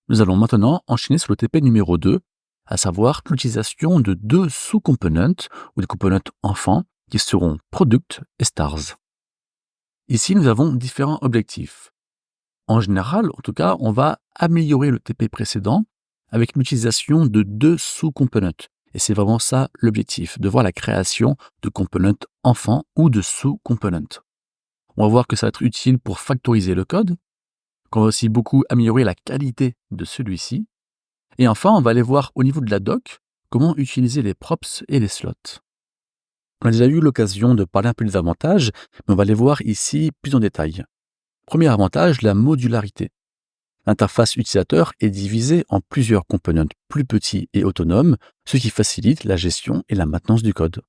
Nous allons maintenant enchaîner sur le TP numéro 2, à savoir l'utilisation de deux sous-components ou des components enfants qui seront product et stars. Ici, nous avons différents objectifs. En général, en tout cas, on va améliorer le TP précédent avec l'utilisation de deux sous-components. Et c'est vraiment ça l'objectif, de voir la création de components enfants ou de sous-components. On va voir que ça va être utile pour factoriser le code, qu'on va aussi beaucoup améliorer la qualité de celui-ci. Et enfin, on va aller voir au niveau de la doc comment utiliser les props et les slots. On a déjà eu l'occasion de parler un peu des avantages, mais on va les voir ici plus en détail. Premier avantage, la modularité. L'interface utilisateur est divisée en plusieurs components plus petits et autonomes, ce qui facilite la gestion et la maintenance du code.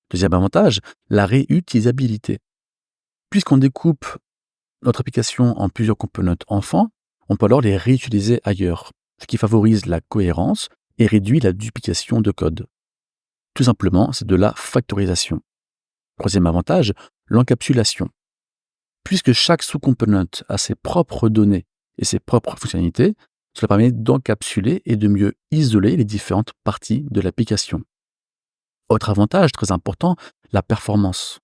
Deuxième avantage, la réutilisabilité. Puisqu'on découpe notre application en plusieurs components enfants, on peut alors les réutiliser ailleurs, ce qui favorise la cohérence et réduit la duplication de code. Tout simplement, c'est de la factorisation. Troisième avantage, l'encapsulation. Puisque chaque sous-component a ses propres données et ses propres fonctionnalités, cela permet d'encapsuler et de mieux isoler les différentes parties de l'application. Autre avantage très important, la performance.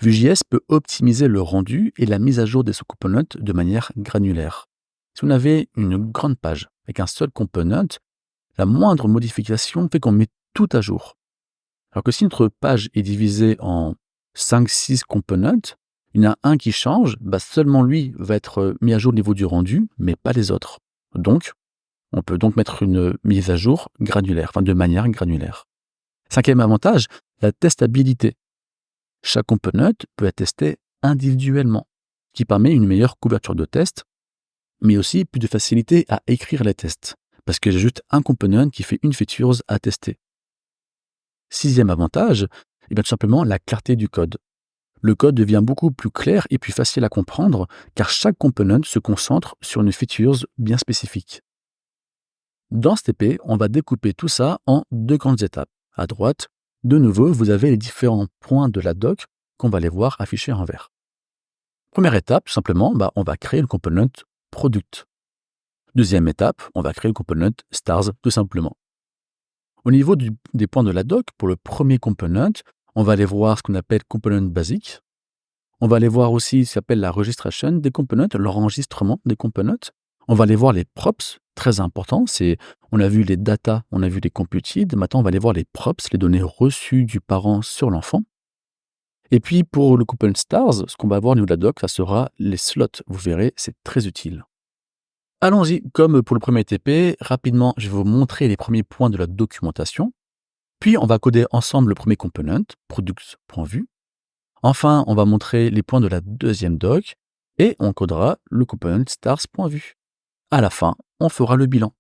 Vue.js peut optimiser le rendu et la mise à jour des sous-components de manière granulaire. Si on avait une grande page avec un seul component, la moindre modification fait qu'on met tout à jour. Alors que si notre page est divisée en 5-6 components, il y en a un qui change, seulement lui va être mis à jour au niveau du rendu, mais pas les autres. Donc, on peut donc mettre une mise à jour granulaire, de manière granulaire. Cinquième avantage, la testabilité. Chaque component peut être testé individuellement, ce qui permet une meilleure couverture de test, mais aussi plus de facilité à écrire les tests, parce que j'ai juste un component qui fait une feature à tester. Sixième avantage, tout simplement la clarté du code. Le code devient beaucoup plus clair et plus facile à comprendre, car chaque component se concentre sur une feature bien spécifique. Dans ce TP, on va découper tout ça en deux grandes étapes. À droite, de nouveau, vous avez les différents points de la doc qu'on va les voir affichés en vert. Première étape, tout simplement, on va créer le component product. Deuxième étape, on va créer le component stars, tout simplement. Au niveau des points de la doc, pour le premier component, on va aller voir ce qu'on appelle component basique. On va aller voir aussi ce qu'on appelle la registration des components, l'enregistrement des components. On va aller voir les props, très important, on a vu les data, on a vu les computed, maintenant on va aller voir les props, les données reçues du parent sur l'enfant. Et puis pour le component stars, ce qu'on va voir au niveau de la doc, ça sera les slots, vous verrez, c'est très utile. Allons-y, comme pour le premier TP, rapidement je vais vous montrer les premiers points de la documentation, puis on va coder ensemble le premier component, product.vue. Enfin, on va montrer les points de la deuxième doc, et on codera le component stars.vue. À la fin, on fera le bilan.